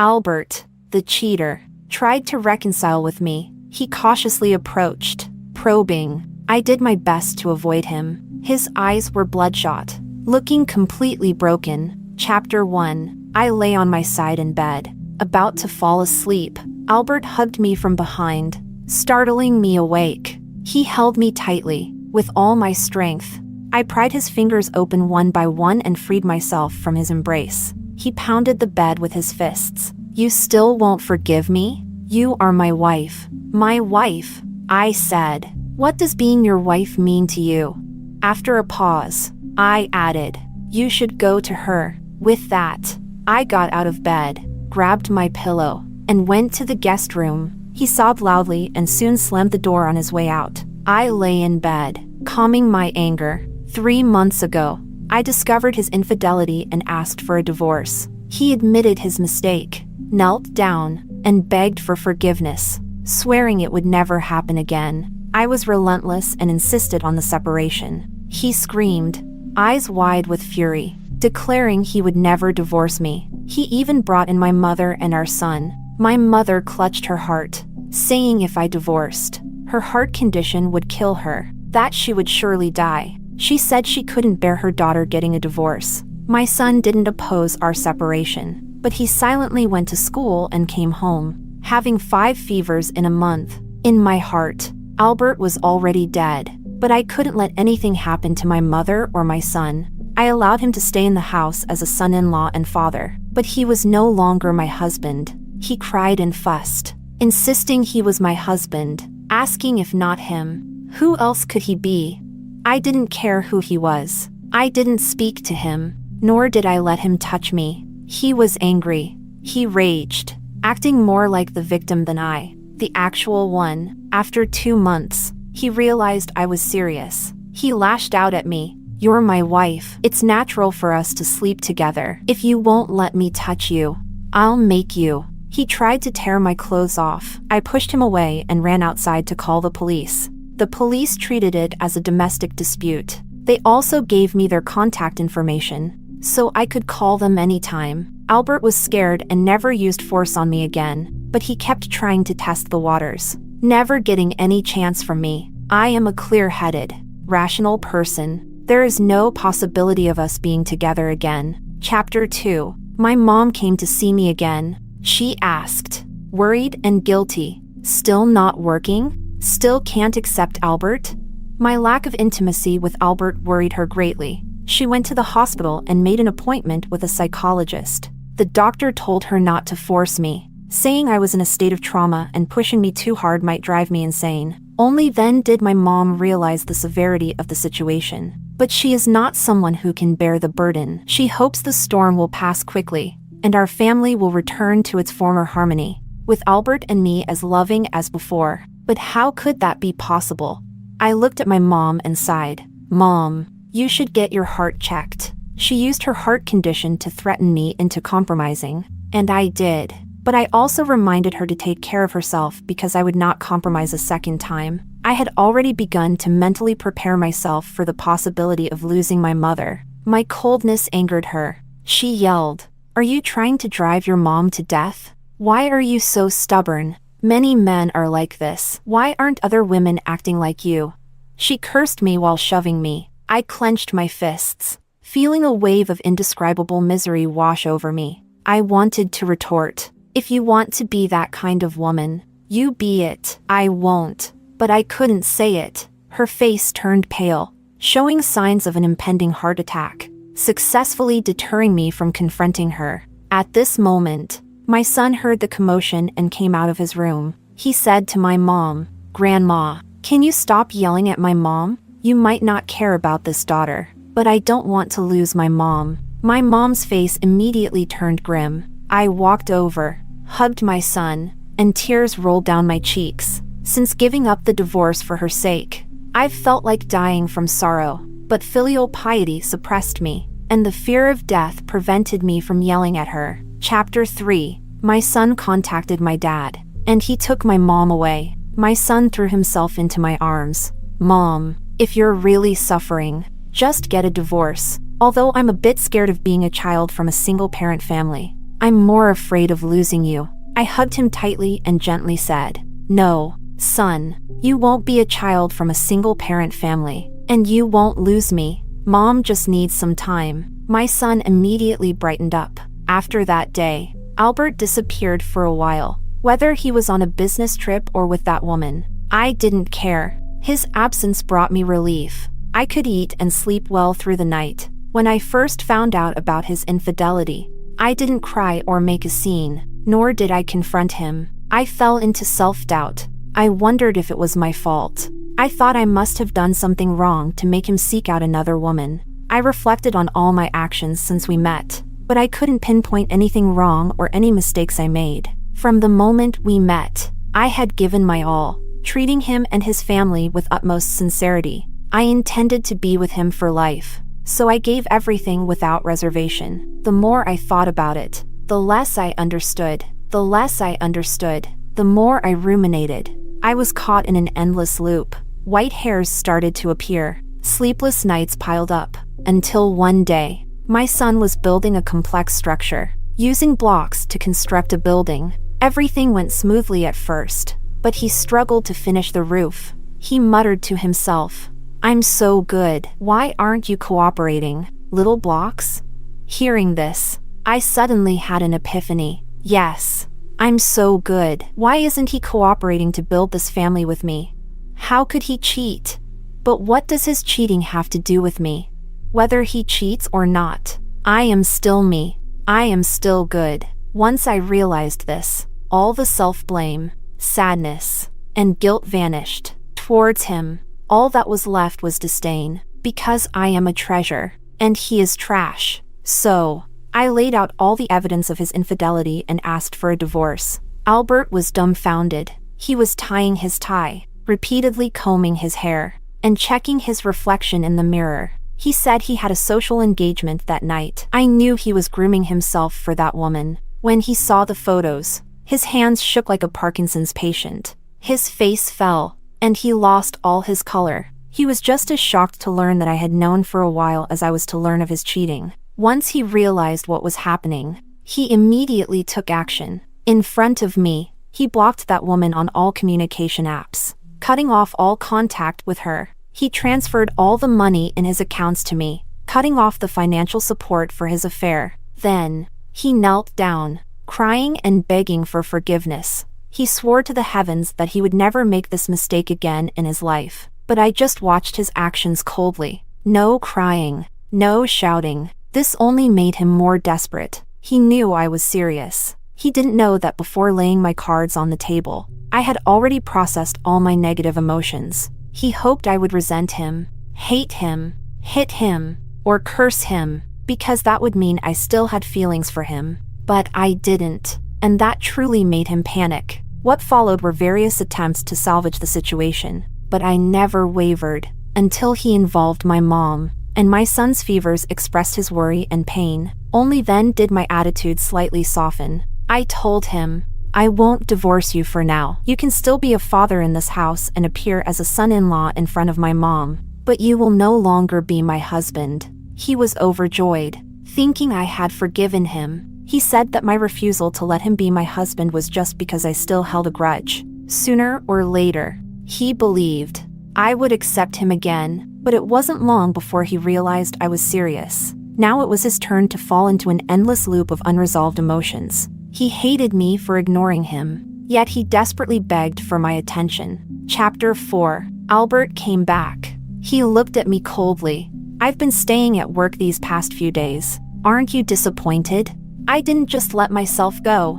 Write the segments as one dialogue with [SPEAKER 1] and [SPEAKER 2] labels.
[SPEAKER 1] Albert, the cheater, tried to reconcile with me. He cautiously approached, probing. I did my best to avoid him. His eyes were bloodshot, looking completely broken. Chapter 1. I lay on my side in bed, about to fall asleep. Albert hugged me from behind, startling me awake. He held me tightly, with all my strength. I pried his fingers open one by one and freed myself from his embrace. He pounded the bed with his fists. You still won't forgive me? You are my wife. My wife, I said. What does being your wife mean to you? After a pause, I added, you should go to her. With that, I got out of bed, grabbed my pillow, and went to the guest room. He sobbed loudly and soon slammed the door on his way out. I lay in bed, calming my anger. 3 months ago, I discovered his infidelity and asked for a divorce. He admitted his mistake, knelt down, and begged for forgiveness, swearing it would never happen again. I was relentless and insisted on the separation. He screamed, eyes wide with fury, declaring he would never divorce me. He even brought in my mother and our son. My mother clutched her heart, saying if I divorced, her heart condition would kill her, that she would surely die. She said she couldn't bear her daughter getting a divorce. My son didn't oppose our separation, but he silently went to school and came home, having 5 fevers in a month. In my heart, Albert was already dead, but I couldn't let anything happen to my mother or my son. I allowed him to stay in the house as a son-in-law and father, but he was no longer my husband. He cried and fussed, insisting he was my husband, asking if not him, who else could he be? I didn't care who he was. I didn't speak to him, nor did I let him touch me. He was angry. He raged, acting more like the victim than I, the actual one. After 2 months, he realized I was serious. He lashed out at me. You're my wife. It's natural for us to sleep together. If you won't let me touch you, I'll make you. He tried to tear my clothes off. I pushed him away and ran outside to call the police. The police treated it as a domestic dispute. They also gave me their contact information, so I could call them anytime. Albert was scared and never used force on me again, but he kept trying to test the waters, never getting any chance from me. I am a clear-headed, rational person. There is no possibility of us being together again. Chapter 2. My mom came to see me again. She asked, worried and guilty, still not working? Still can't accept Albert? My lack of intimacy with Albert worried her greatly. She went to the hospital and made an appointment with a psychologist. The doctor told her not to force me, saying I was in a state of trauma and pushing me too hard might drive me insane. Only then did my mom realize the severity of the situation. But she is not someone who can bear the burden. She hopes the storm will pass quickly, and our family will return to its former harmony, with Albert and me as loving as before. But how could that be possible? I looked at my mom and sighed. Mom, you should get your heart checked. She used her heart condition to threaten me into compromising, and I did. But I also reminded her to take care of herself because I would not compromise a second time. I had already begun to mentally prepare myself for the possibility of losing my mother. My coldness angered her. She yelled, "Are you trying to drive your mom to death? Why are you so stubborn? Many men are like this. Why aren't other women acting like you?" She cursed me while shoving me. I clenched my fists, feeling a wave of indescribable misery wash over me. I wanted to retort, "If you want to be that kind of woman, you be it. I won't." But I couldn't say it. Her face turned pale, showing signs of an impending heart attack, successfully deterring me from confronting her. At this moment, my son heard the commotion and came out of his room. He said to my mom, "Grandma, can you stop yelling at my mom? You might not care about this daughter, but I don't want to lose my mom." My mom's face immediately turned grim. I walked over, hugged my son, and tears rolled down my cheeks. Since giving up the divorce for her sake, I've felt like dying from sorrow, but filial piety suppressed me, and the fear of death prevented me from yelling at her. Chapter 3. My son contacted my dad, and he took my mom away. My son threw himself into my arms. "Mom, if you're really suffering, just get a divorce. Although I'm a bit scared of being a child from a single-parent family, I'm more afraid of losing you." I hugged him tightly and gently said, "No, son, you won't be a child from a single-parent family, and you won't lose me. Mom just needs some time." My son immediately brightened up. After that day, Albert disappeared for a while. Whether he was on a business trip or with that woman, I didn't care. His absence brought me relief. I could eat and sleep well through the night. When I first found out about his infidelity, I didn't cry or make a scene, nor did I confront him. I fell into self-doubt. I wondered if it was my fault. I thought I must have done something wrong to make him seek out another woman. I reflected on all my actions since we met, but I couldn't pinpoint anything wrong or any mistakes I made. From the moment we met, I had given my all, treating him and his family with utmost sincerity. I intended to be with him for life, so I gave everything without reservation. The more I thought about it, the less I understood. The less I understood, the more I ruminated. I was caught in an endless loop. White hairs started to appear. Sleepless nights piled up, until one day, my son was building a complex structure, using blocks to construct a building. Everything went smoothly at first, but he struggled to finish the roof. He muttered to himself, "I'm so good. Why aren't you cooperating, little blocks?" Hearing this, I suddenly had an epiphany. Yes, I'm so good. Why isn't he cooperating to build this family with me? How could he cheat? But what does his cheating have to do with me? Whether he cheats or not, I am still me. I am still good. Once I realized this, all the self-blame, sadness, and guilt vanished. Towards him, all that was left was disdain, because I am a treasure, and he is trash. So, I laid out all the evidence of his infidelity and asked for a divorce. Albert was dumbfounded. He was tying his tie, repeatedly combing his hair, and checking his reflection in the mirror. He said he had a social engagement that night. I knew he was grooming himself for that woman. When he saw the photos, his hands shook like a Parkinson's patient. His face fell, and he lost all his color. He was just as shocked to learn that I had known for a while as I was to learn of his cheating. Once he realized what was happening, he immediately took action. In front of me, he blocked that woman on all communication apps, cutting off all contact with her. He transferred all the money in his accounts to me, cutting off the financial support for his affair. Then, he knelt down, crying and begging for forgiveness. He swore to the heavens that he would never make this mistake again in his life. But I just watched his actions coldly. No crying, no shouting. This only made him more desperate. He knew I was serious. He didn't know that before laying my cards on the table, I had already processed all my negative emotions. He hoped I would resent him, hate him, hit him, or curse him, because that would mean I still had feelings for him. But I didn't, and that truly made him panic. What followed were various attempts to salvage the situation, but I never wavered, until he involved my mom, and my son's fevers expressed his worry and pain. Only then did my attitude slightly soften. I told him, "I won't divorce you for now. You can still be a father in this house and appear as a son-in-law in front of my mom, but you will no longer be my husband." He was overjoyed, thinking I had forgiven him. He said that my refusal to let him be my husband was just because I still held a grudge. Sooner or later, he believed I would accept him again, but it wasn't long before he realized I was serious. Now it was his turn to fall into an endless loop of unresolved emotions. He hated me for ignoring him, yet he desperately begged for my attention. Chapter 4. Albert came back. He looked at me coldly. "I've been staying at work these past few days. Aren't you disappointed? I didn't just let myself go.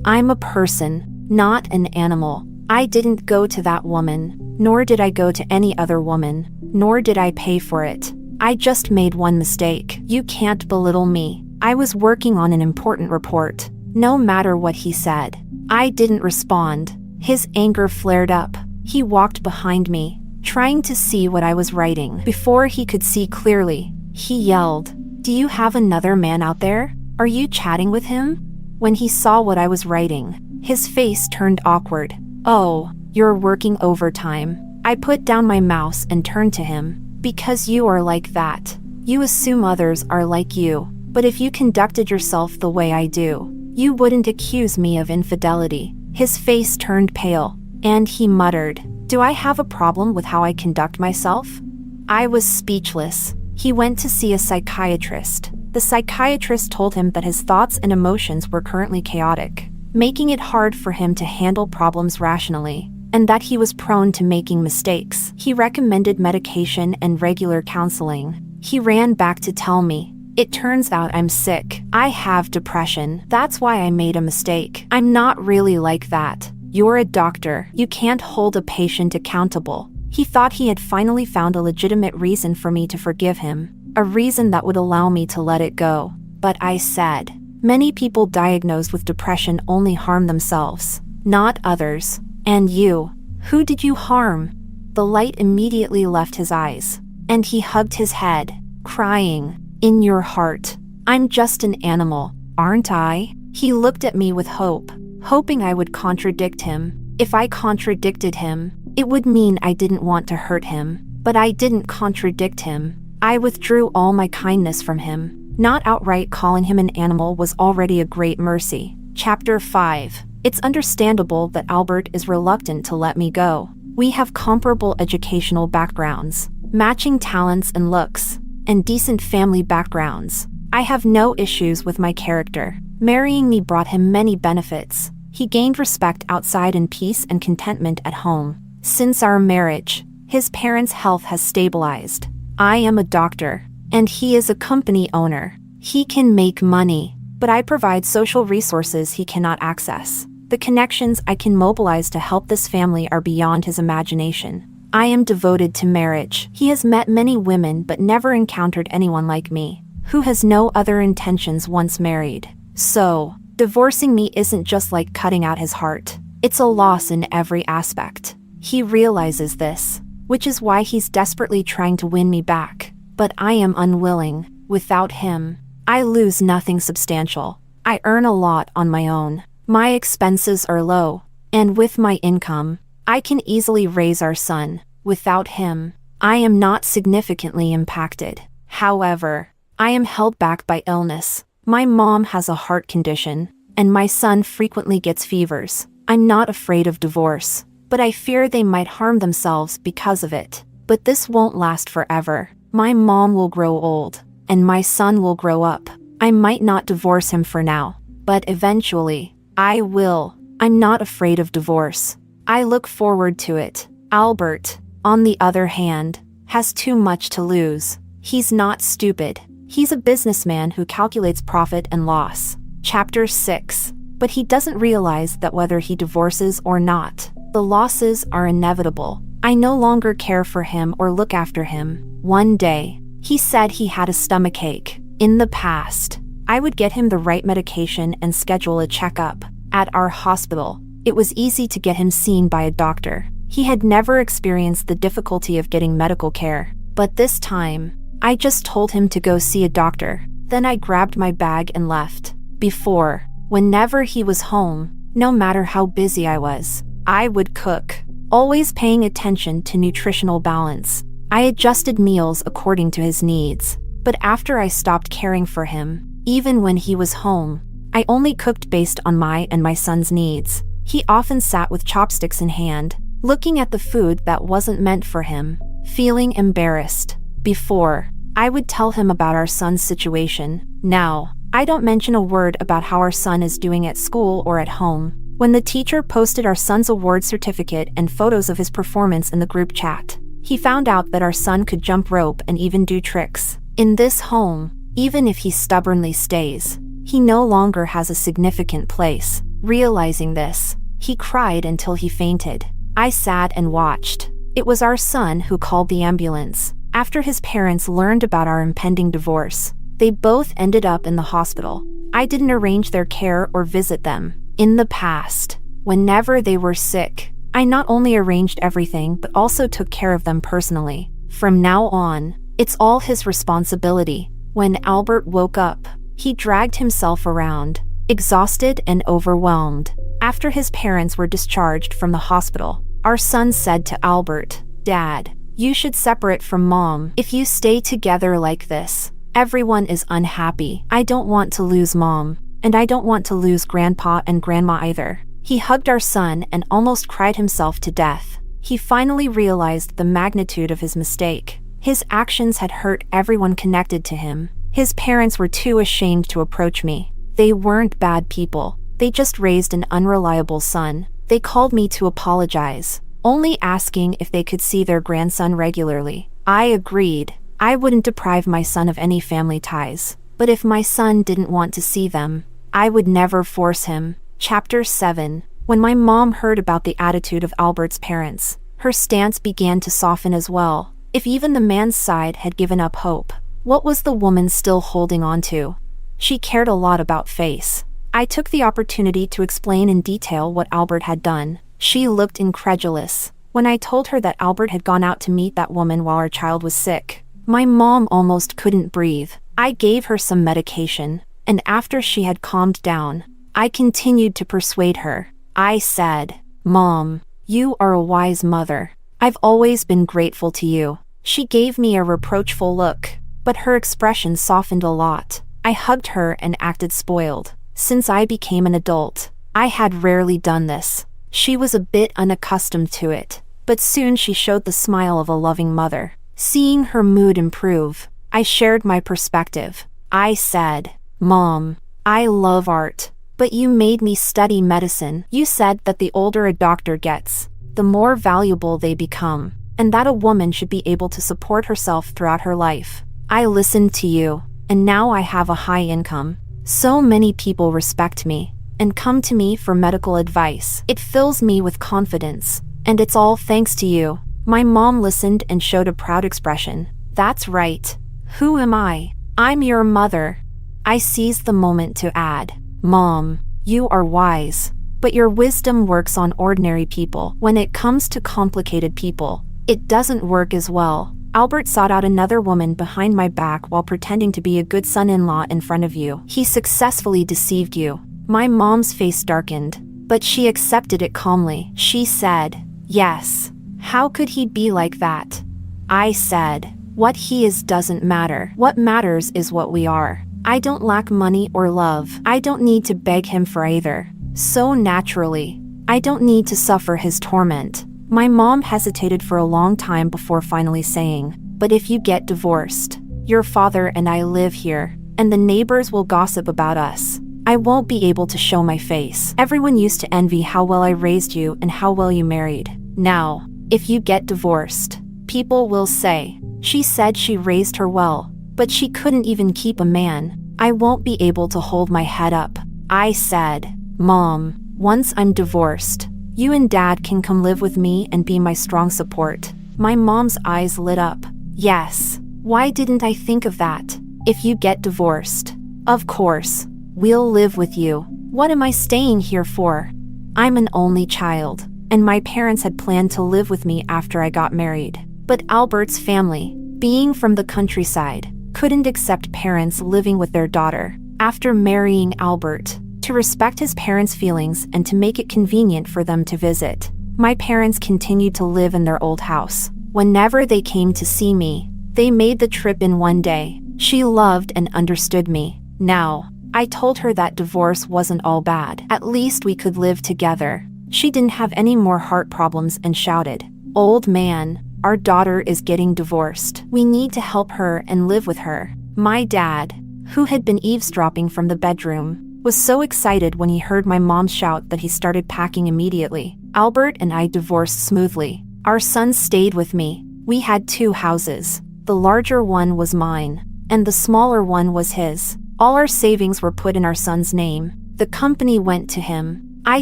[SPEAKER 1] I'm a person, not an animal. I didn't go to that woman, nor did I go to any other woman, nor did I pay for it. I just made one mistake. You can't belittle me. I was working on an important report." No matter what he said, I didn't respond. His anger flared up. He walked behind me, trying to see what I was writing. Before he could see clearly, he yelled, "Do you have another man out there? Are you chatting with him?" When he saw what I was writing, his face turned awkward. "Oh, you're working overtime." I put down my mouse and turned to him. "Because you are like that. You assume others are like you. But if you conducted yourself the way I do, You wouldn't accuse me of infidelity." His face turned pale, and he muttered, "Do I have a problem with how I conduct myself?" I was speechless. He went to see a psychiatrist. The psychiatrist told him that his thoughts and emotions were currently chaotic, making it hard for him to handle problems rationally, and that he was prone to making mistakes. He recommended medication and regular counseling. He ran back to tell me, "It turns out I'm sick. I have depression. That's why I made a mistake. I'm not really like that. You're a doctor. You can't hold a patient accountable." He thought he had finally found a legitimate reason for me to forgive him, a reason that would allow me to let it go. But I said, "Many people diagnosed with depression only harm themselves, not others. And you, who did you harm?" The light immediately left his eyes, and he hugged his head, crying, "In your heart, I'm just an animal, aren't I?" He looked at me with hope, hoping I would contradict him. If I contradicted him, it would mean I didn't want to hurt him. But I didn't contradict him. I withdrew all my kindness from him. Not outright calling him an animal was already a great mercy. Chapter 5. It's understandable that Albert is reluctant to let me go. We have comparable educational backgrounds, matching talents and looks, and decent family backgrounds. I have no issues with my character. Marrying me brought him many benefits. He gained respect outside and peace and contentment at home. Since our marriage, his parents' health has stabilized. I am a doctor, and he is a company owner. He can make money, but I provide social resources he cannot access. The connections I can mobilize to help this family are beyond his imagination. I am devoted to marriage. He has met many women but never encountered anyone like me, who has no other intentions once married. So, divorcing me isn't just like cutting out his heart. It's a loss in every aspect. He realizes this, which is why he's desperately trying to win me back. But I am unwilling. Without him, I lose nothing substantial. I earn a lot on my own. My expenses are low, and with my income, I can easily raise our son. Without him, I am not significantly impacted. However, I am held back by illness. My mom has a heart condition, and my son frequently gets fevers. I'm not afraid of divorce, but I fear they might harm themselves because of it. But this won't last forever. My mom will grow old, and my son will grow up. I might not divorce him for now, but eventually, I will. I'm not afraid of divorce. I look forward to it. Albert, on the other hand, has too much to lose. He's not stupid. He's a businessman who calculates profit and loss. Chapter 6. But he doesn't realize that whether he divorces or not, the losses are inevitable. I no longer care for him or look after him. One day, he said he had a stomachache. In the past, I would get him the right medication and schedule a checkup. At our hospital, it was easy to get him seen by a doctor. He had never experienced the difficulty of getting medical care. But this time, I just told him to go see a doctor. Then I grabbed my bag and left. Before, whenever he was home, no matter how busy I was, I would cook, always paying attention to nutritional balance. I adjusted meals according to his needs. But after I stopped caring for him, even when he was home, I only cooked based on my and my son's needs. He often sat with chopsticks in hand, looking at the food that wasn't meant for him, feeling embarrassed. Before, I would tell him about our son's situation. Now, I don't mention a word about how our son is doing at school or at home. When the teacher posted our son's award certificate and photos of his performance in the group chat, he found out that our son could jump rope and even do tricks. In this home, even if he stubbornly stays, he no longer has a significant place. Realizing this, he cried until he fainted. I sat and watched. It was our son who called the ambulance. After his parents learned about our impending divorce, they both ended up in the hospital. I didn't arrange their care or visit them. In the past, whenever they were sick, I not only arranged everything but also took care of them personally. From now on, it's all his responsibility. When Albert woke up, he dragged himself around, exhausted and overwhelmed. After his parents were discharged from the hospital, our son said to Albert, "Dad, you should separate from Mom. If you stay together like this, everyone is unhappy. I don't want to lose Mom, And I don't want to lose Grandpa and Grandma either. He hugged our son and almost cried himself to death. He finally realized the magnitude of his mistake. His actions had hurt everyone connected to him. His parents were too ashamed to approach me. They weren't bad people. They just raised an unreliable son. They called me to apologize, only asking if they could see their grandson regularly. I agreed. I wouldn't deprive my son of any family ties. But if my son didn't want to see them, I would never force him. Chapter 7. When my mom heard about the attitude of Albert's parents, her stance began to soften as well. If even the man's side had given up hope, what was the woman still holding on to? She cared a lot about Face. I took the opportunity to explain in detail what Albert had done. She looked incredulous. When I told her that Albert had gone out to meet that woman while our child was sick, my mom almost couldn't breathe. I gave her some medication, and after she had calmed down, I continued to persuade her. I said, "Mom, you are a wise mother. I've always been grateful to you." She gave me a reproachful look, but her expression softened a lot. I hugged her and acted spoiled. Since I became an adult, I had rarely done this. She was a bit unaccustomed to it, but soon she showed the smile of a loving mother. Seeing her mood improve, I shared my perspective. I said, "Mom, I love art, but you made me study medicine. You said that the older a doctor gets, the more valuable they become, and that a woman should be able to support herself throughout her life. I listened to you, and now I have a high income. So many people respect me and come to me for medical advice. It fills me with confidence, and it's all thanks to you." My mom listened and showed a proud expression. "That's right. Who am I? I'm your mother." I seized the moment to add, "Mom, you are wise, but your wisdom works on ordinary people. When it comes to complicated people, it doesn't work as well." Albert sought out another woman behind my back while pretending to be a good son-in-law in front of you. He successfully deceived you. My mom's face darkened, but she accepted it calmly. She said, "Yes. How could he be like that?" I said, "What he is doesn't matter. What matters is what we are. I don't lack money or love. I don't need to beg him for either. So naturally, I don't need to suffer his torment." My mom hesitated for a long time before finally saying, "But if you get divorced, your father and I live here, and the neighbors will gossip about us. I won't be able to show my face. Everyone used to envy how well I raised you and how well you married. Now, if you get divorced, people will say, 'She said she raised her well, but she couldn't even keep a man.' I won't be able to hold my head up." I said, "Mom, once I'm divorced, you and Dad can come live with me and be my strong support." My mom's eyes lit up. "Yes, why didn't I think of that? If you get divorced, of course, we'll live with you. What am I staying here for? I'm an only child, and my parents had planned to live with me after I got married. But Albert's family, being from the countryside, couldn't accept parents living with their daughter. After marrying Albert, to respect his parents' feelings and to make it convenient for them to visit, my parents continued to live in their old house. Whenever they came to see me, they made the trip in one day. She loved and understood me. Now, I told her that divorce wasn't all bad. At least we could live together. She didn't have any more heart problems and shouted, "Old man, our daughter is getting divorced. We need to help her and live with her." My dad, who had been eavesdropping from the bedroom, was so excited when he heard my mom shout that he started packing immediately. Albert and I divorced smoothly. Our son stayed with me. We had 2 houses. The larger one was mine, and the smaller one was his. All our savings were put in our son's name. The company went to him. I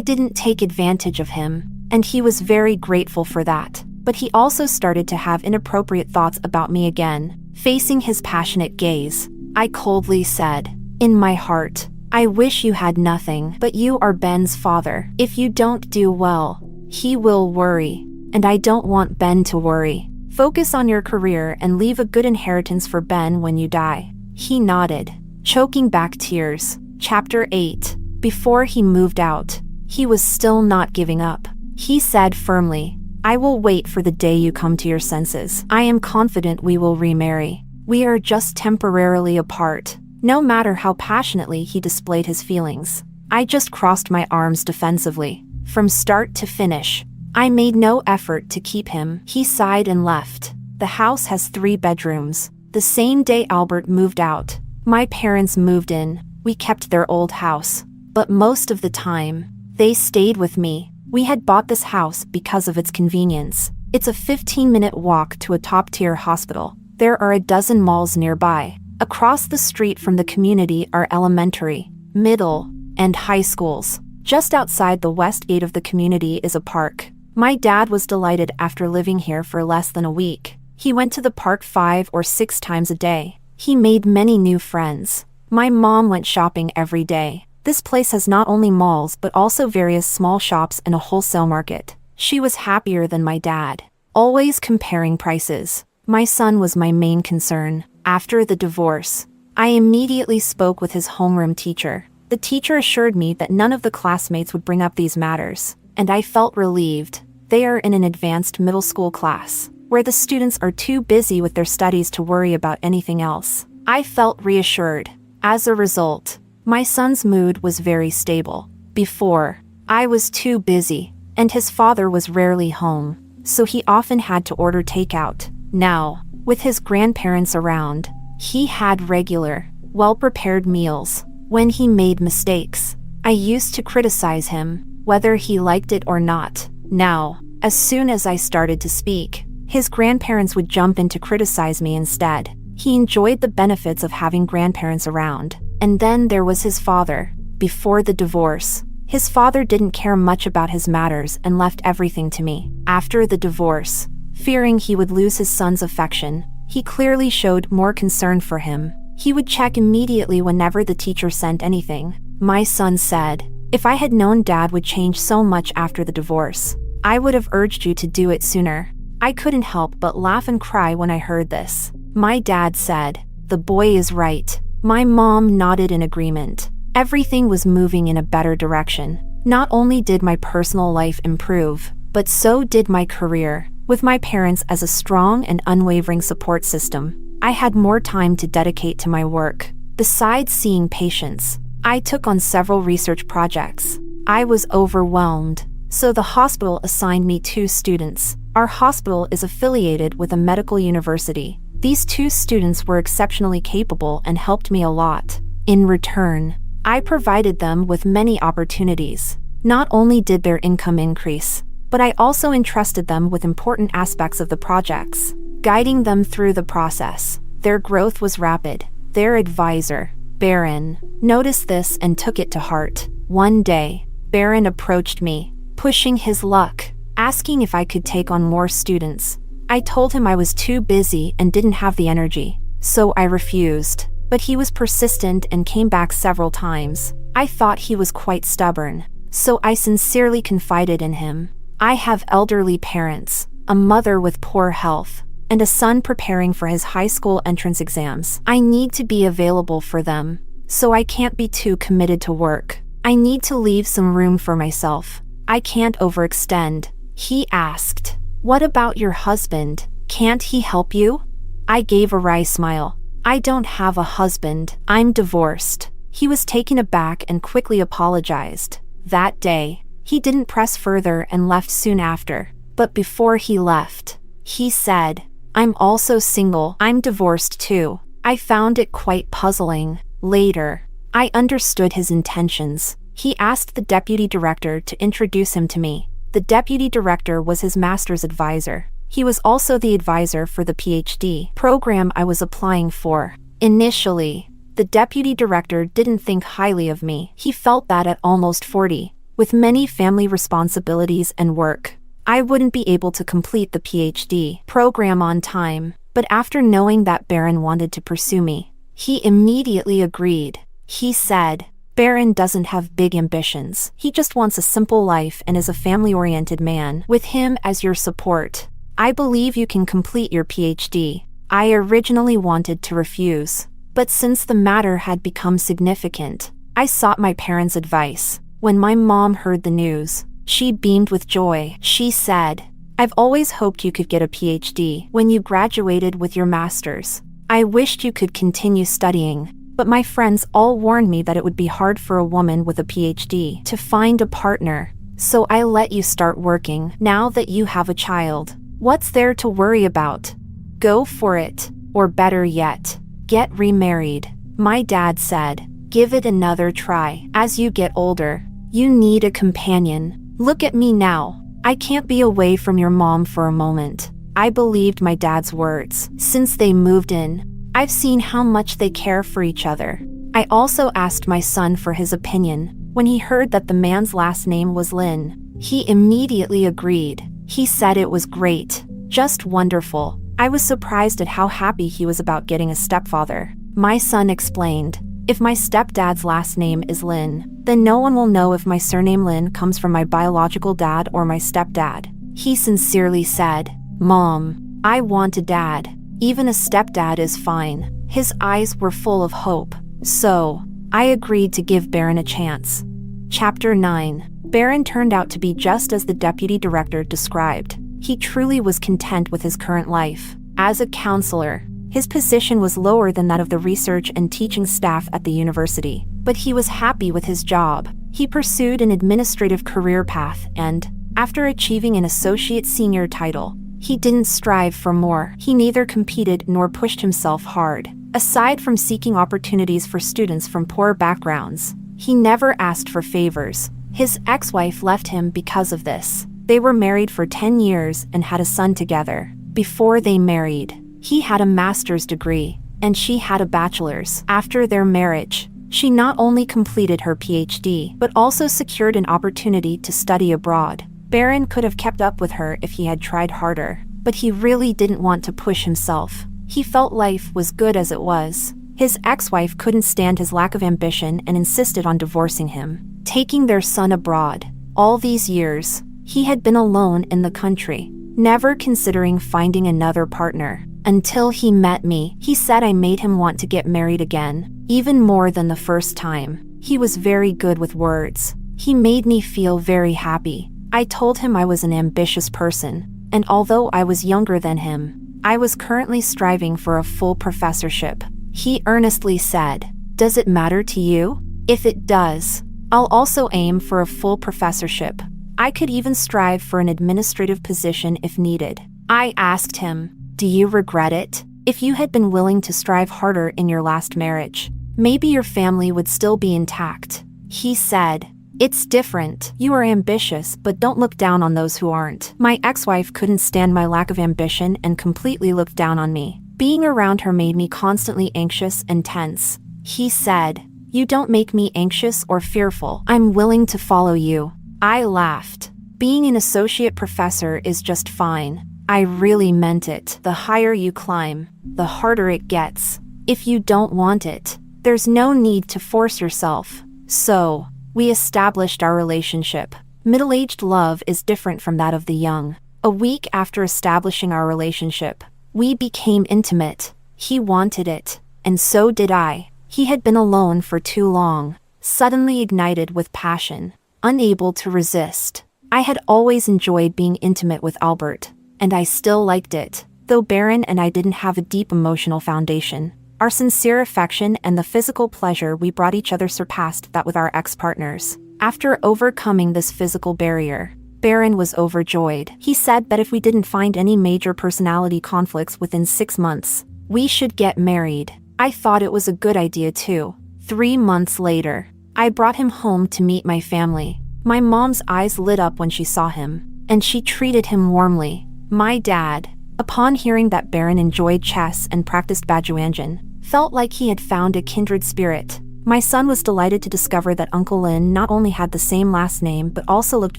[SPEAKER 1] didn't take advantage of him, and he was very grateful for that. But he also started to have inappropriate thoughts about me again. Facing his passionate gaze, I coldly said, "In my heart, I wish you had nothing, but you are Ben's father. If you don't do well, he will worry, and I don't want Ben to worry. Focus on your career and leave a good inheritance for Ben when you die." He nodded, choking back tears. Chapter 8. Before he moved out, he was still not giving up. He said firmly, "I will wait for the day you come to your senses. I am confident we will remarry. We are just temporarily apart. no matter how passionately he displayed his feelings. I just crossed my arms defensively. From start to finish, I made no effort to keep him. He sighed and left. The house has 3 bedrooms. The same day Albert moved out, my parents moved in. We kept their old house, but most of the time, they stayed with me. We had bought this house because of its convenience. It's a 15-minute walk to a top-tier hospital. There are a dozen malls nearby. Across the street from the community are elementary, middle, and high schools. Just outside the west gate of the community is a park. My dad was delighted after living here for less than a week. He went to the park 5 or 6 times a day. He made many new friends. My mom went shopping every day. This place has not only malls but also various small shops and a wholesale market. She was happier than my dad, always comparing prices. My son was my main concern. After the divorce, I immediately spoke with his homeroom teacher. The teacher assured me that none of the classmates would bring up these matters, and I felt relieved. They are in an advanced middle school class, where the students are too busy with their studies to worry about anything else. I felt reassured. As a result, my son's mood was very stable. Before, I was too busy, and his father was rarely home, so he often had to order takeout. Now, with his grandparents around, he had regular, well-prepared meals. When he made mistakes, I used to criticize him, whether he liked it or not. Now, as soon as I started to speak, his grandparents would jump in to criticize me instead. He enjoyed the benefits of having grandparents around. And then there was his father. Before the divorce, his father didn't care much about his matters and left everything to me. After the divorce, fearing he would lose his son's affection, he clearly showed more concern for him. He would check immediately whenever the teacher sent anything. My son said, "If I had known Dad would change so much after the divorce, I would have urged you to do it sooner." I couldn't help but laugh and cry when I heard this. My dad said, "The boy is right." My mom nodded in agreement. Everything was moving in a better direction. Not only did my personal life improve, but so did my career. With my parents as a strong and unwavering support system, I had more time to dedicate to my work. Besides seeing patients, I took on several research projects. I was overwhelmed, so the hospital assigned me 2 students. Our hospital is affiliated with a medical university. These 2 students were exceptionally capable and helped me a lot. In return, I provided them with many opportunities. Not only did their income increase, but I also entrusted them with important aspects of the projects, guiding them through the process. Their growth was rapid. Their advisor, Baron, noticed this and took it to heart. One day, Baron approached me, pushing his luck, asking if I could take on more students. I told him I was too busy and didn't have the energy, so I refused. But he was persistent and came back several times. I thought he was quite stubborn, so I sincerely confided in him. I have elderly parents, a mother with poor health, and a son preparing for his high school entrance exams. I need to be available for them, so I can't be too committed to work. I need to leave some room for myself. I can't overextend. He asked, "What about your husband? Can't he help you?" I gave a wry smile. "I don't have a husband. I'm divorced." He was taken aback and quickly apologized. That day, he didn't press further and left soon after. But before he left, he said, "I'm also single. I'm divorced too." I found it quite puzzling. Later, I understood his intentions. He asked the deputy director to introduce him to me. The deputy director was his master's advisor. He was also the advisor for the PhD program I was applying for. Initially, the deputy director didn't think highly of me. He felt that at almost 40, with many family responsibilities and work, I wouldn't be able to complete the PhD program on time. But after knowing that Baron wanted to pursue me, he immediately agreed. He said, "Baron doesn't have big ambitions. He just wants a simple life and is a family-oriented man. With him as your support, I believe you can complete your PhD." I originally wanted to refuse, but since the matter had become significant, I sought my parents' advice. When my mom heard the news, she beamed with joy. She said, "I've always hoped you could get a PhD when you graduated with your master's. I wished you could continue studying." But my friends all warned me that it would be hard for a woman with a PhD to find a partner. So I let you start working now that you have a child. What's there to worry about? Go for it. Or better yet, get remarried. My dad said, give it another try. As you get older, you need a companion. Look at me now. I can't be away from your mom for a moment. I believed my dad's words. Since they moved in, I've seen how much they care for each other. I also asked my son for his opinion. When he heard that the man's last name was Lin, he immediately agreed. He said it was great. Just wonderful. I was surprised at how happy he was about getting a stepfather. My son explained, if my stepdad's last name is Lin, then no one will know if my surname Lin comes from my biological dad or my stepdad. He sincerely said, Mom, I want a dad. Even a stepdad is fine. His eyes were full of hope. So, I agreed to give Baron a chance. Chapter 9. Baron turned out to be just as the deputy director described. He truly was content with his current life. As a counselor, his position was lower than that of the research and teaching staff at the university, but he was happy with his job. He pursued an administrative career path and, after achieving an associate senior title, he didn't strive for more. He neither competed nor pushed himself hard. Aside from seeking opportunities for students from poor backgrounds, he never asked for favors. His ex-wife left him because of this. They were married for 10 years and had a son together. Before they married, he had a master's degree, and she had a bachelor's. After their marriage, she not only completed her PhD, but also secured an opportunity to study abroad. Baron could have kept up with her if he had tried harder, but he really didn't want to push himself. He felt life was good as it was. His ex-wife couldn't stand his lack of ambition and insisted on divorcing him, taking their son abroad. All these years, he had been alone in the country, never considering finding another partner. Until he met me, he said I made him want to get married again, even more than the first time. He was very good with words. He made me feel very happy. I told him I was an ambitious person, and although I was younger than him, I was currently striving for a full professorship. He earnestly said, "Does it matter to you? If it does, I'll also aim for a full professorship. I could even strive for an administrative position if needed." I asked him, "Do you regret it? If you had been willing to strive harder in your last marriage, maybe your family would still be intact." He said, "It's different. You are ambitious, but don't look down on those who aren't." My ex-wife couldn't stand my lack of ambition and completely looked down on me. Being around her made me constantly anxious and tense. He said, "You don't make me anxious or fearful. I'm willing to follow you." I laughed. Being an associate professor is just fine. I really meant it. The higher you climb, the harder it gets. If you don't want it, there's no need to force yourself. So, we established our relationship. Middle-aged love is different from that of the young. A week after establishing our relationship, we became intimate. He wanted it, and so did I. He had been alone for too long, suddenly ignited with passion, unable to resist. I had always enjoyed being intimate with Albert, and I still liked it. Though Baron and I didn't have a deep emotional foundation, our sincere affection and the physical pleasure we brought each other surpassed that with our ex-partners. After overcoming this physical barrier, Baron was overjoyed. He said that if we didn't find any major personality conflicts within 6 months, we should get married. I thought it was a good idea too. 3 months later, I brought him home to meet my family. My mom's eyes lit up when she saw him, and she treated him warmly. My dad, upon hearing that Baron enjoyed chess and practiced Bajuanjin, felt like he had found a kindred spirit. My son was delighted to discover that Uncle Lin not only had the same last name but also looked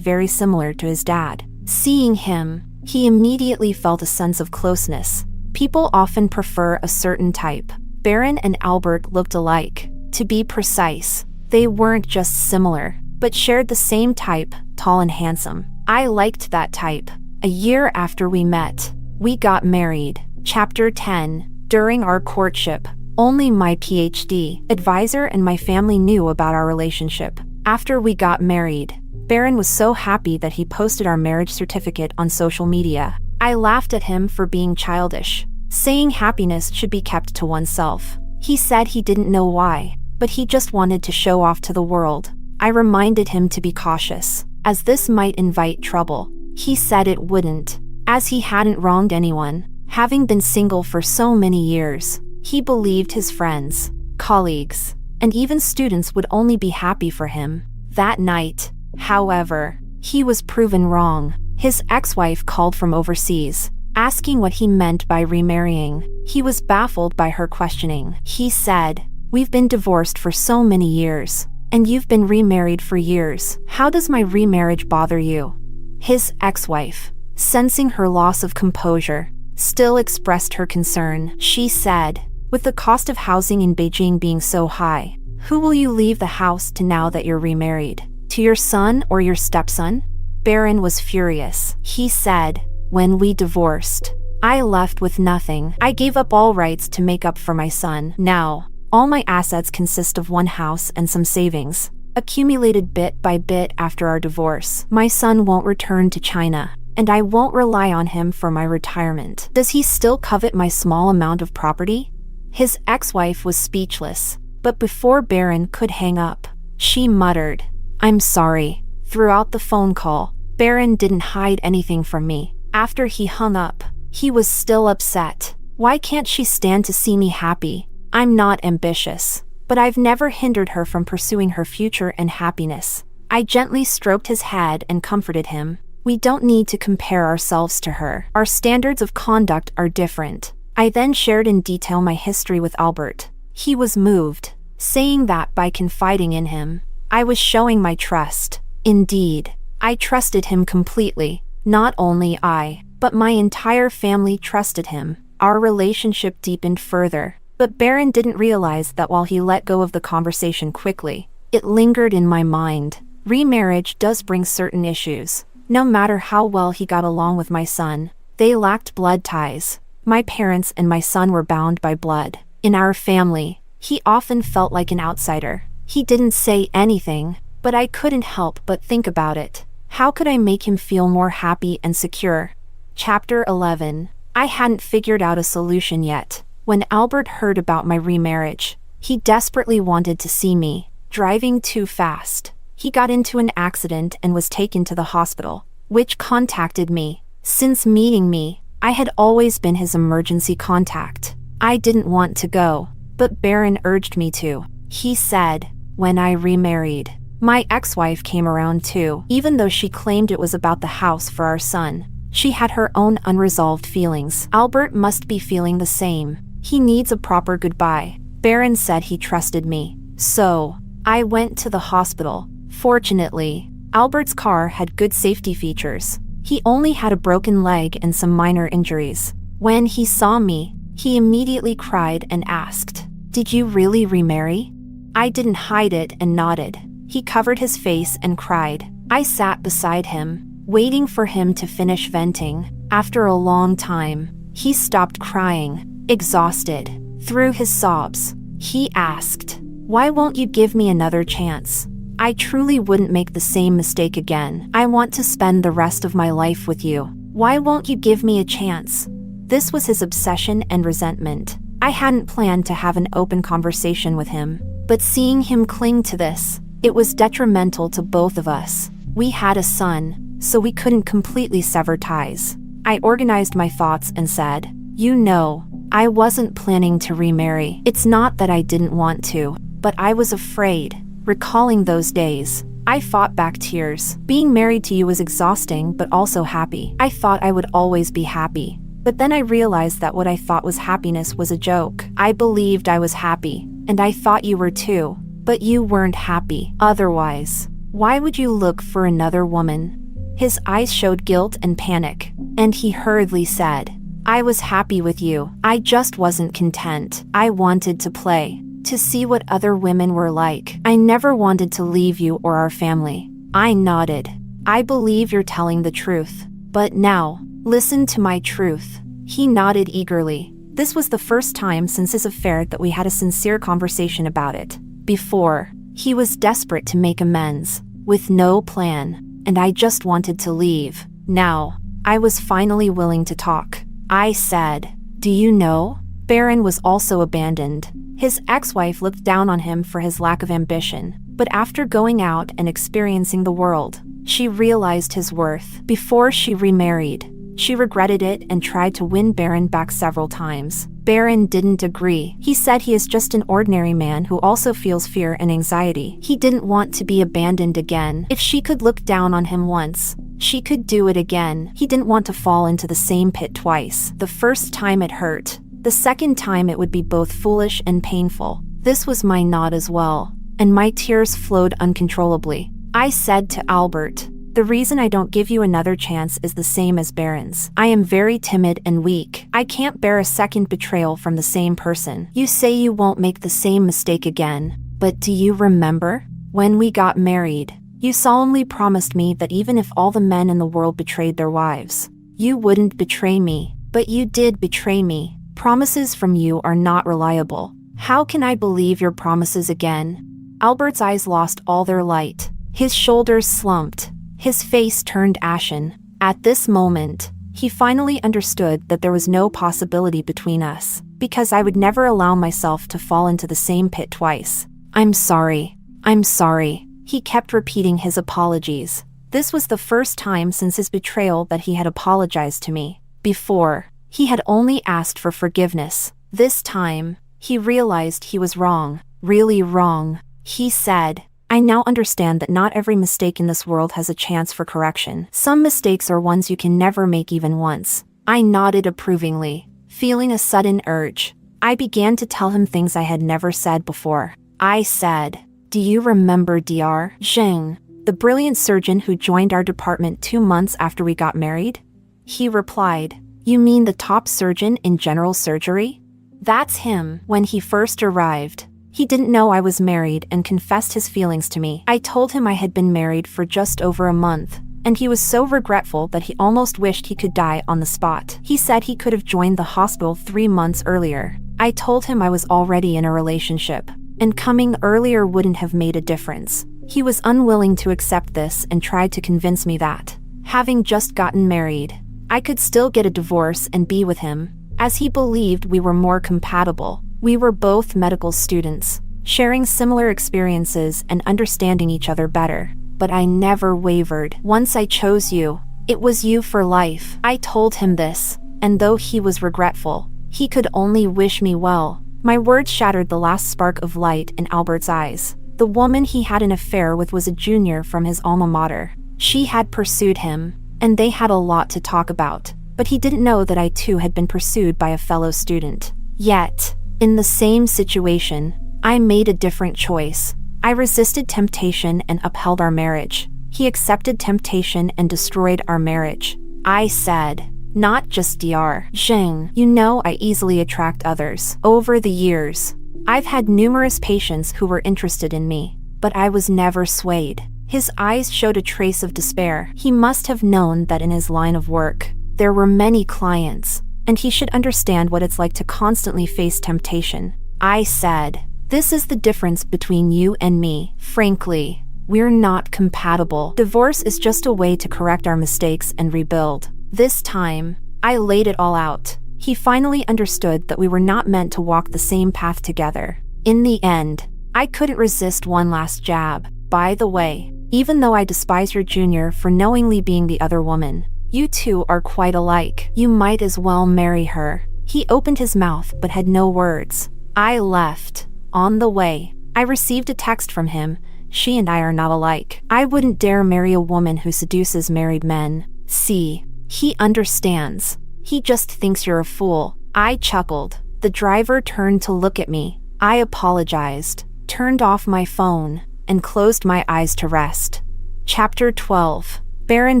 [SPEAKER 1] very similar to his dad. Seeing him, he immediately felt a sense of closeness. People often prefer a certain type. Baron and Albert looked alike. To be precise, they weren't just similar, but shared the same type, tall and handsome. I liked that type. A year after we met, we got married. Chapter 10. During our courtship, only my PhD advisor and my family knew about our relationship. After we got married, Baron was so happy that he posted our marriage certificate on social media. I laughed at him for being childish, saying happiness should be kept to oneself. He said he didn't know why, but he just wanted to show off to the world. I reminded him to be cautious, as this might invite trouble. He said it wouldn't, as he hadn't wronged anyone, having been single for so many years. He believed his friends, colleagues, and even students would only be happy for him. That night, however, he was proven wrong. His ex-wife called from overseas, asking what he meant by remarrying. He was baffled by her questioning. He said, "We've been divorced for so many years, and you've been remarried for years. How does my remarriage bother you?" His ex-wife, sensing her loss of composure, still expressed her concern. She said, "With the cost of housing in Beijing being so high, who will you leave the house to now that you're remarried? To your son or your stepson?" Baron was furious. He said, "When we divorced, I left with nothing. I gave up all rights to make up for my son. Now, all my assets consist of one house and some savings, accumulated bit by bit after our divorce. My son won't return to China, and I won't rely on him for my retirement. Does he still covet my small amount of property?" His ex-wife was speechless, but before Baron could hang up, she muttered, "I'm sorry." Throughout the phone call, Baron didn't hide anything from me. After he hung up, he was still upset. "Why can't she stand to see me happy? I'm not ambitious, but I've never hindered her from pursuing her future and happiness." I gently stroked his head and comforted him. "We don't need to compare ourselves to her. Our standards of conduct are different." I then shared in detail my history with Albert. He was moved, saying that by confiding in him, I was showing my trust. Indeed, I trusted him completely. Not only I, but my entire family trusted him. Our relationship deepened further, but Baron didn't realize that while he let go of the conversation quickly, it lingered in my mind. Remarriage does bring certain issues. No matter how well he got along with my son, they lacked blood ties. My parents and my son were bound by blood. In our family, he often felt like an outsider. He didn't say anything, but I couldn't help but think about it. How could I make him feel more happy and secure? Chapter 11. I hadn't figured out a solution yet. When Albert heard about my remarriage, he desperately wanted to see me, driving too fast. He got into an accident and was taken to the hospital, which contacted me. Since meeting me, I had always been his emergency contact. I didn't want to go, but Baron urged me to. He said, when I remarried, my ex-wife came around too. Even though she claimed it was about the house for our son, she had her own unresolved feelings. Albert must be feeling the same. He needs a proper goodbye. Baron said he trusted me. So, I went to the hospital. Fortunately, Albert's car had good safety features. He only had a broken leg and some minor injuries. When he saw me, he immediately cried and asked, "Did you really remarry?" I didn't hide it and nodded. He covered his face and cried. I sat beside him, waiting for him to finish venting. After a long time, he stopped crying, exhausted. Through his sobs, he asked, "Why won't you give me another chance? I truly wouldn't make the same mistake again. I want to spend the rest of my life with you. Why won't you give me a chance?" This was his obsession and resentment. I hadn't planned to have an open conversation with him, but seeing him cling to this, it was detrimental to both of us. We had a son, so we couldn't completely sever ties. I organized my thoughts and said, "You know, I wasn't planning to remarry. It's not that I didn't want to, but I was afraid." Recalling those days, I fought back tears. Being married to you was exhausting but also happy. I thought I would always be happy. But then I realized that what I thought was happiness was a joke. I believed I was happy, and I thought you were too. But you weren't happy. Otherwise, why would you look for another woman? His eyes showed guilt and panic, and he hurriedly said, "I was happy with you. I just wasn't content. I wanted to play, to see what other women were like. I never wanted to leave you or our family." I nodded. "I believe you're telling the truth. But now, listen to my truth." He nodded eagerly. This was the first time since his affair that we had a sincere conversation about it. Before, he was desperate to make amends, with no plan, and I just wanted to leave. Now, I was finally willing to talk. I said, "Do you know? Baron was also abandoned. His ex-wife looked down on him for his lack of ambition, but after going out and experiencing the world, she realized his worth. Before she remarried, she regretted it and tried to win Baron back several times. Baron didn't agree. He said he is just an ordinary man who also feels fear and anxiety. He didn't want to be abandoned again. If she could look down on him once, she could do it again. He didn't want to fall into the same pit twice. The first time it hurt. The second time it would be both foolish and painful. This was my nod as well, and my tears flowed uncontrollably. I said to Albert, "The reason I don't give you another chance is the same as Baron's. I am very timid and weak. I can't bear a second betrayal from the same person. You say you won't make the same mistake again, but do you remember? When we got married, you solemnly promised me that even if all the men in the world betrayed their wives, you wouldn't betray me. But you did betray me. Promises from you are not reliable. How can I believe your promises again?" Albert's eyes lost all their light. His shoulders slumped. His face turned ashen. At this moment, he finally understood that there was no possibility between us, because I would never allow myself to fall into the same pit twice. "I'm sorry. I'm sorry." He kept repeating his apologies. This was the first time since his betrayal that he had apologized to me. Before, he had only asked for forgiveness. This time, he realized he was wrong. Really wrong. He said, "I now understand that not every mistake in this world has a chance for correction. Some mistakes are ones you can never make even once." I nodded approvingly, feeling a sudden urge. I began to tell him things I had never said before. I said, "Do you remember Dr. Zheng, the brilliant surgeon who joined our department 2 months after we got married?" He replied, "You mean the top surgeon in general surgery?" That's him. When he first arrived, he didn't know I was married and confessed his feelings to me. I told him I had been married for just over a month, and he was so regretful that he almost wished he could die on the spot. He said he could have joined the hospital 3 months earlier. I told him I was already in a relationship, and coming earlier wouldn't have made a difference. He was unwilling to accept this and tried to convince me that, having just gotten married, I could still get a divorce and be with him, as he believed we were more compatible. We were both medical students, sharing similar experiences and understanding each other better. But I never wavered. Once I chose you, it was you for life. I told him this, and though he was regretful, he could only wish me well. My words shattered the last spark of light in Albert's eyes. The woman he had an affair with was a junior from his alma mater. She had pursued him, and they had a lot to talk about. But he didn't know that I too had been pursued by a fellow student. Yet, in the same situation, I made a different choice. I resisted temptation and upheld our marriage. He accepted temptation and destroyed our marriage. I said, "Not just Dr. Zheng. You know I easily attract others. Over the years, I've had numerous patients who were interested in me, but I was never swayed." His eyes showed a trace of despair. He must have known that in his line of work, there were many clients, and he should understand what it's like to constantly face temptation. I said, "This is the difference between you and me. Frankly, we're not compatible. Divorce is just a way to correct our mistakes and rebuild." This time, I laid it all out. He finally understood that we were not meant to walk the same path together. In the end, I couldn't resist one last jab. "By the way, even though I despise your junior for knowingly being the other woman, you two are quite alike. You might as well marry her." He opened his mouth but had no words. I left. On the way, I received a text from him. "She and I are not alike. I wouldn't dare marry a woman who seduces married men." See, he understands. He just thinks you're a fool. I chuckled. The driver turned to look at me. I apologized, turned off my phone, and closed my eyes to rest. Chapter 12. Baron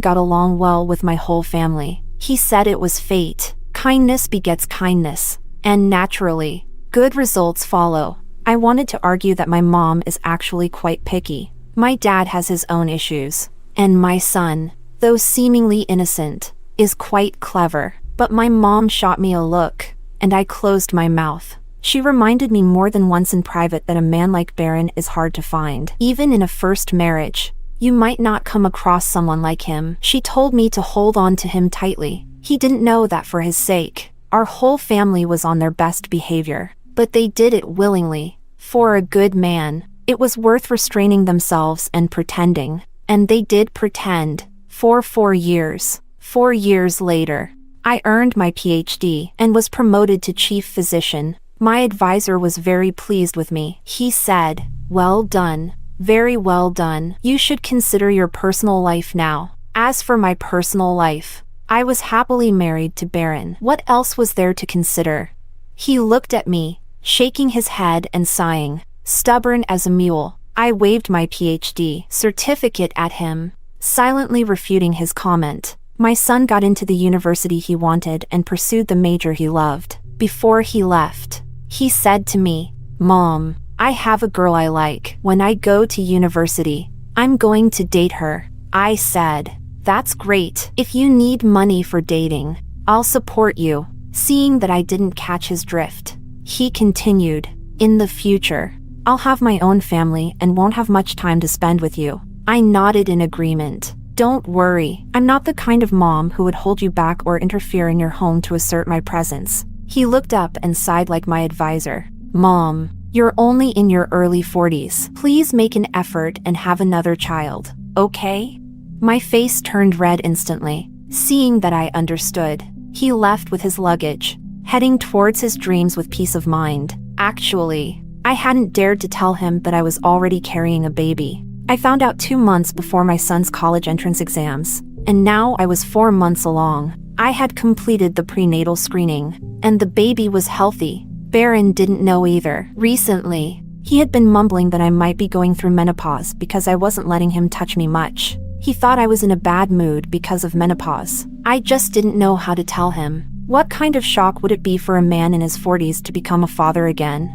[SPEAKER 1] got along well with my whole family. He said it was fate. Kindness begets kindness. And naturally, good results follow. I wanted to argue that my mom is actually quite picky. My dad has his own issues. And my son, though seemingly innocent, is quite clever. But my mom shot me a look, and I closed my mouth. She reminded me more than once in private that a man like Baron is hard to find. Even in a first marriage, you might not come across someone like him. She told me to hold on to him tightly. He didn't know that for his sake, our whole family was on their best behavior. But they did it willingly. For a good man, it was worth restraining themselves and pretending. And they did pretend. For 4 years. 4 years later, I earned my PhD and was promoted to chief physician. My advisor was very pleased with me. He said, "Well done. Very well done. You should consider your personal life now." As for my personal life, I was happily married to Baron. What else was there to consider? He looked at me, shaking his head and sighing. Stubborn as a mule, I waved my PhD certificate at him, silently refuting his comment. My son got into the university he wanted and pursued the major he loved. Before he left, he said to me, "Mom, I have a girl I like. When I go to university, I'm going to date her." I said, "That's great. If you need money for dating, I'll support you." Seeing that I didn't catch his drift, he continued, "In the future, I'll have my own family and won't have much time to spend with you." I nodded in agreement. "Don't worry, I'm not the kind of mom who would hold you back or interfere in your home to assert my presence." He looked up and sighed like my advisor. "Mom, you're only in your early 40s. Please make an effort and have another child, okay?" My face turned red instantly. Seeing that I understood, he left with his luggage, heading towards his dreams with peace of mind. Actually, I hadn't dared to tell him that I was already carrying a baby. I found out 2 months before my son's college entrance exams, and now I was 4 months along. I had completed the prenatal screening, and the baby was healthy. Baron didn't know either. Recently, he had been mumbling that I might be going through menopause because I wasn't letting him touch me much. He thought I was in a bad mood because of menopause. I just didn't know how to tell him. What kind of shock would it be for a man in his 40s to become a father again?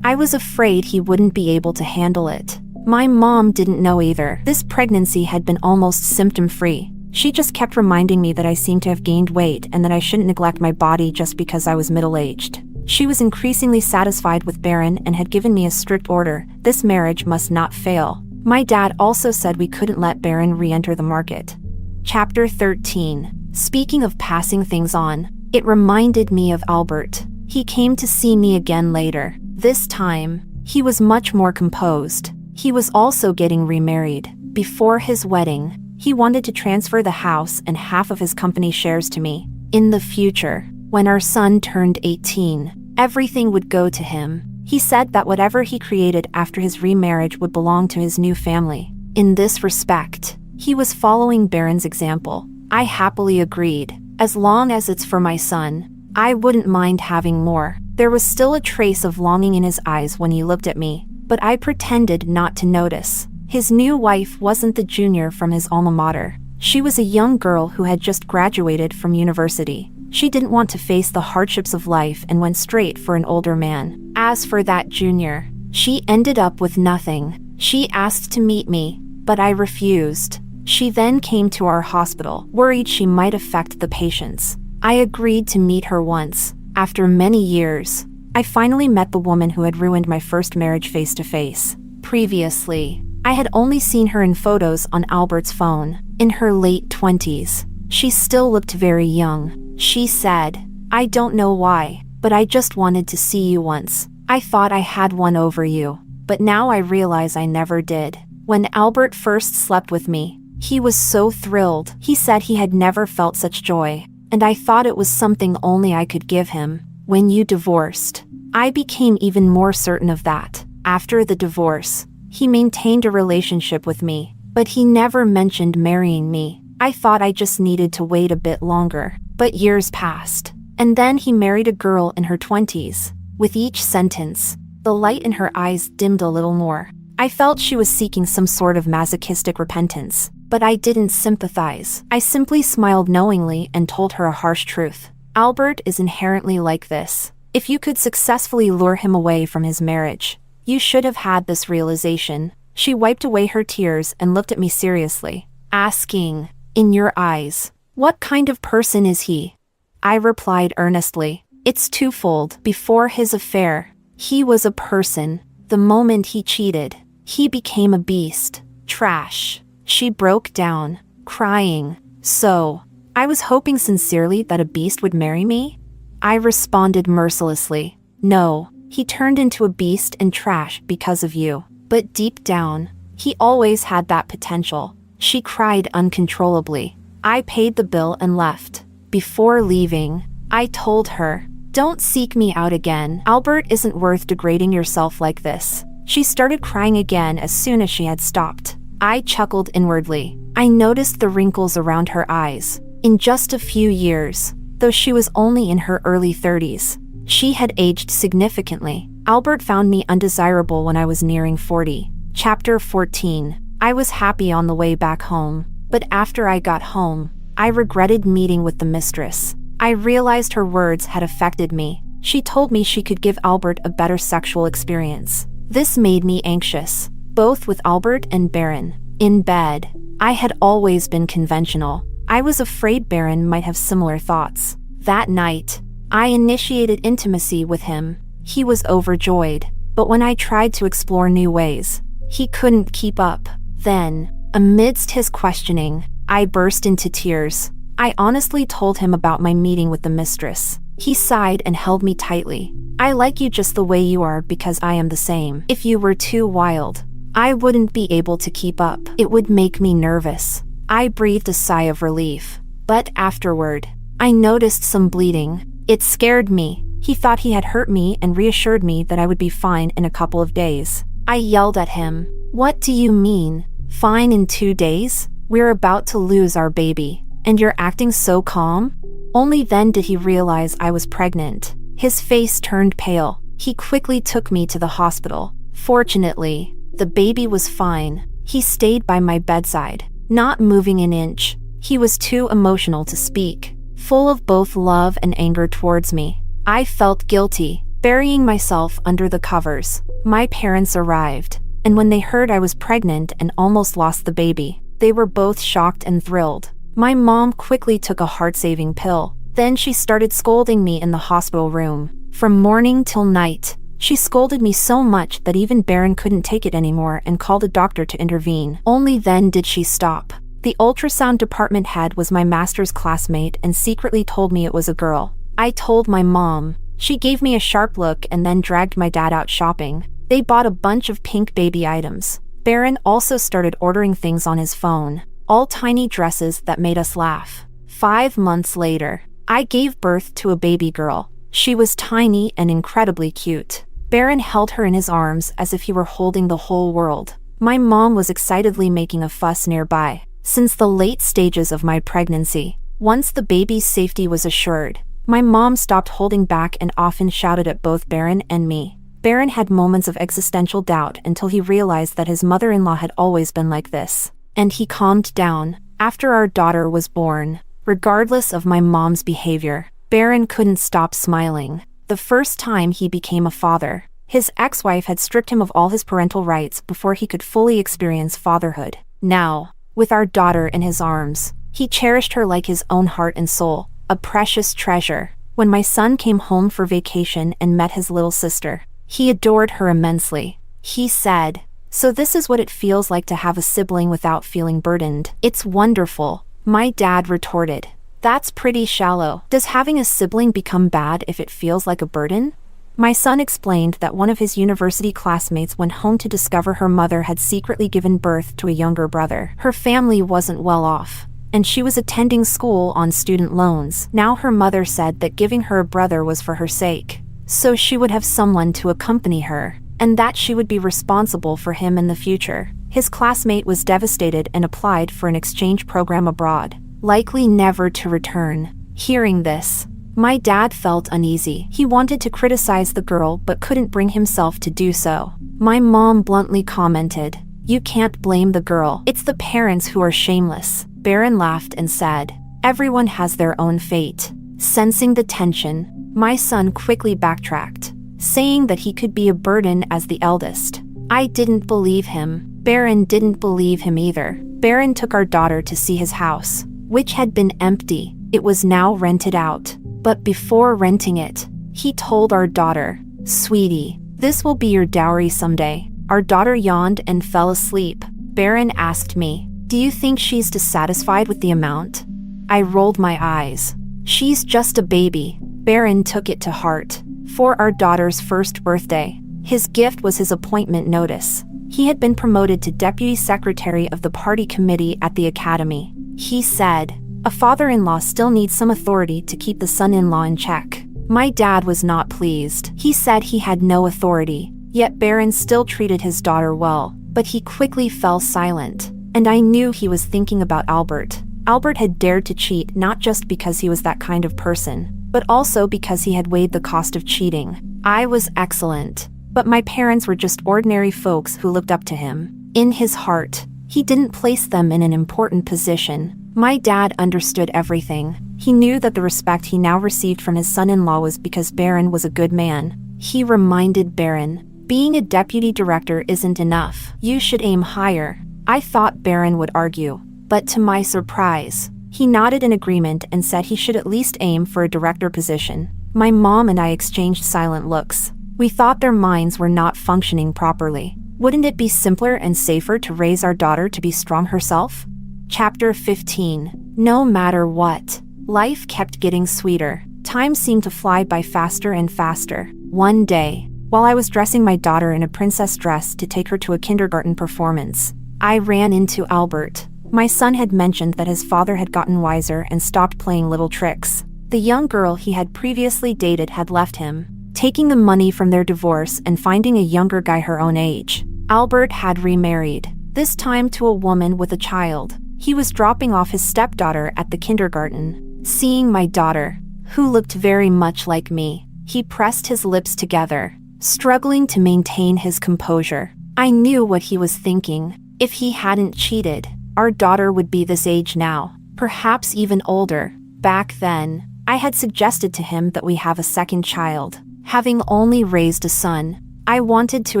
[SPEAKER 1] I was afraid he wouldn't be able to handle it. My mom didn't know either. This pregnancy had been almost symptom-free. She just kept reminding me that I seemed to have gained weight and that I shouldn't neglect my body just because I was middle-aged. She was increasingly satisfied with Baron and had given me a strict order: this marriage must not fail. My dad also said we couldn't let Baron re-enter the market. Chapter 13. Speaking of passing things on, it reminded me of Albert. He came to see me again later. This time, he was much more composed. He was also getting remarried. Before his wedding, he wanted to transfer the house and half of his company shares to me. In the future, when our son turned 18, everything would go to him. He said that whatever he created after his remarriage would belong to his new family. In this respect, he was following Baron's example. I happily agreed. As long as it's for my son, I wouldn't mind having more. There was still a trace of longing in his eyes when he looked at me, but I pretended not to notice. His new wife wasn't the junior from his alma mater. She was a young girl who had just graduated from university. She didn't want to face the hardships of life and went straight for an older man. As for that junior, she ended up with nothing. She asked to meet me, but I refused. She then came to our hospital, worried she might affect the patients. I agreed to meet her once. After many years, I finally met the woman who had ruined my first marriage face to face. Previously, I had only seen her in photos on Albert's phone. In her late 20s, she still looked very young. She said, "I don't know why, but I just wanted to see you once. I thought I had one over you, but now I realize I never did." When Albert first slept with me, he was so thrilled. He said he had never felt such joy, and I thought it was something only I could give him. When you divorced, I became even more certain of that. After the divorce, he maintained a relationship with me, but he never mentioned marrying me. I thought I just needed to wait a bit longer. But years passed, and then he married a girl in her 20s. With each sentence, the light in her eyes dimmed a little more. I felt she was seeking some sort of masochistic repentance, but I didn't sympathize. I simply smiled knowingly and told her a harsh truth. Albert is inherently like this. If you could successfully lure him away from his marriage, you should have had this realization. She wiped away her tears and looked at me seriously, asking, "In your eyes, what kind of person is he?" I replied earnestly, "It's twofold. Before his affair, he was a person. The moment he cheated, he became a beast. Trash." She broke down, crying. "So, I was hoping sincerely that a beast would marry me?" I responded mercilessly, "No, He turned into a beast and trash because of you. But deep down, he always had that potential. She cried uncontrollably. I paid the bill and left. Before leaving, I told her, "Don't seek me out again. Albert isn't worth degrading yourself like this." She started crying again as soon as she had stopped. I chuckled inwardly. I noticed the wrinkles around her eyes. In just a few years, though she was only in her early 30s, she had aged significantly. Albert found me undesirable when I was nearing 40. Chapter 14. I was happy on the way back home, but after I got home, I regretted meeting with the mistress. I realized her words had affected me. She told me she could give Albert a better sexual experience. This made me anxious, both with Albert and Baron. In bed, I had always been conventional. I was afraid Baron might have similar thoughts. That night, I initiated intimacy with him. He was overjoyed, but when I tried to explore new ways, he couldn't keep up. Then, amidst his questioning, I burst into tears. I honestly told him about my meeting with the mistress. He sighed and held me tightly. "I like you just the way you are because I am the same. If you were too wild, I wouldn't be able to keep up. It would make me nervous." I breathed a sigh of relief. But afterward, I noticed some bleeding. It scared me. He thought he had hurt me and reassured me that I would be fine in a couple of days. I yelled at him, "What do you mean? Fine in 2 days? We're about to lose our baby, and you're acting so calm?" Only then did he realize I was pregnant. His face turned pale. He quickly took me to the hospital. Fortunately, the baby was fine. He stayed by my bedside, not moving an inch. He was too emotional to speak, full of both love and anger towards me. I felt guilty, burying myself under the covers. My parents arrived, and when they heard I was pregnant and almost lost the baby, they were both shocked and thrilled. My mom quickly took a heart-saving pill. Then she started scolding me in the hospital room. From morning till night, she scolded me so much that even Baron couldn't take it anymore and called a doctor to intervene. Only then did she stop. The ultrasound department head was my master's classmate and secretly told me it was a girl. I told my mom. She gave me a sharp look and then dragged my dad out shopping. They bought a bunch of pink baby items. Baron also started ordering things on his phone, all tiny dresses that made us laugh. 5 months later, I gave birth to a baby girl. She was tiny and incredibly cute. Baron held her in his arms as if he were holding the whole world. My mom was excitedly making a fuss nearby. Since the late stages of my pregnancy, once the baby's safety was assured, my mom stopped holding back and often shouted at both Baron and me. Baron had moments of existential doubt until he realized that his mother-in-law had always been like this. And he calmed down. After our daughter was born, regardless of my mom's behavior, Baron couldn't stop smiling. The first time he became a father, his ex-wife had stripped him of all his parental rights before he could fully experience fatherhood. Now, with our daughter in his arms, he cherished her like his own heart and soul, a precious treasure. When my son came home for vacation and met his little sister, he adored her immensely. He said, "So this is what it feels like to have a sibling without feeling burdened." "It's wonderful," my dad retorted. "That's pretty shallow. Does having a sibling become bad if it feels like a burden?" My son explained that one of his university classmates went home to discover her mother had secretly given birth to a younger brother. Her family wasn't well off, and she was attending school on student loans. Now her mother said that giving her a brother was for her sake, so she would have someone to accompany her, and that she would be responsible for him in the future. His classmate was devastated and applied for an exchange program abroad, likely never to return. Hearing this, my dad felt uneasy. He wanted to criticize the girl but couldn't bring himself to do so. My mom bluntly commented, "You can't blame the girl. It's the parents who are shameless." Baron laughed and said, "Everyone has their own fate." Sensing the tension, my son quickly backtracked, saying that he could be a burden as the eldest. I didn't believe him. Baron didn't believe him either. Baron took our daughter to see his house, which had been empty. It was now rented out. But before renting it, he told our daughter, "Sweetie, this will be your dowry someday." Our daughter yawned and fell asleep. Baron asked me, "Do you think she's dissatisfied with the amount?" I rolled my eyes. "She's just a baby." Baron took it to heart. for our daughter's first birthday. His gift was his appointment notice. He had been promoted to deputy secretary of the party committee at the academy. He said, "A father-in-law still needs some authority to keep the son-in-law in check." My dad was not pleased. He said he had no authority, yet Baron still treated his daughter well, but he quickly fell silent. And I knew he was thinking about Albert. Albert had dared to cheat not just because he was that kind of person, but also because he had weighed the cost of cheating. I was excellent, but my parents were just ordinary folks who looked up to him. In his heart, he didn't place them in an important position. My dad understood everything. He knew that the respect he now received from his son-in-law was because Baron was a good man. He reminded Baron, "Being a deputy director isn't enough. You should aim higher." I thought Baron would argue, but to my surprise, he nodded in agreement and said he should at least aim for a director position. My mom and I exchanged silent looks. We thought their minds were not functioning properly. Wouldn't it be simpler and safer to raise our daughter to be strong herself? Chapter 15. No matter what, life kept getting sweeter. Time seemed to fly by faster and faster. One day, while I was dressing my daughter in a princess dress to take her to a kindergarten performance, I ran into Albert. My son had mentioned that his father had gotten wiser and stopped playing little tricks. The young girl he had previously dated had left him, taking the money from their divorce and finding a younger guy her own age. Albert had remarried, this time to a woman with a child. He was dropping off his stepdaughter at the kindergarten. Seeing my daughter, who looked very much like me, he pressed his lips together, struggling to maintain his composure. I knew what he was thinking. If he hadn't cheated, our daughter would be this age now, perhaps even older. Back then, I had suggested to him that we have a second child. Having only raised a son, I wanted to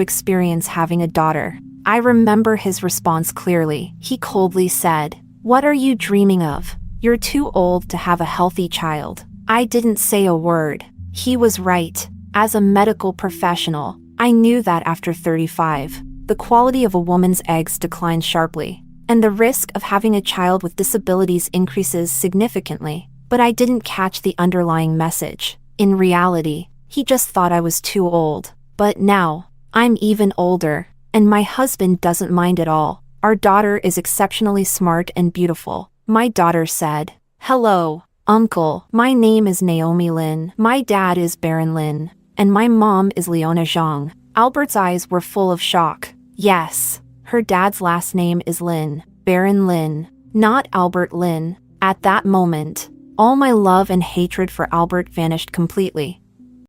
[SPEAKER 1] experience having a daughter. I remember his response clearly. He coldly said, "What are you dreaming of? You're too old to have a healthy child." I didn't say a word. He was right. As a medical professional, I knew that after 35, the quality of a woman's eggs declines sharply, and the risk of having a child with disabilities increases significantly. But I didn't catch the underlying message. In reality, he just thought I was too old. But now, I'm even older, and my husband doesn't mind at all. Our daughter is exceptionally smart and beautiful. My daughter said, "Hello, Uncle. My name is Naomi Lin. My dad is Baron Lin, and my mom is Leona Zhang." Albert's eyes were full of shock. Yes, her dad's last name is Lin, Baron Lin, not Albert Lin. At that moment, all my love and hatred for Albert vanished completely.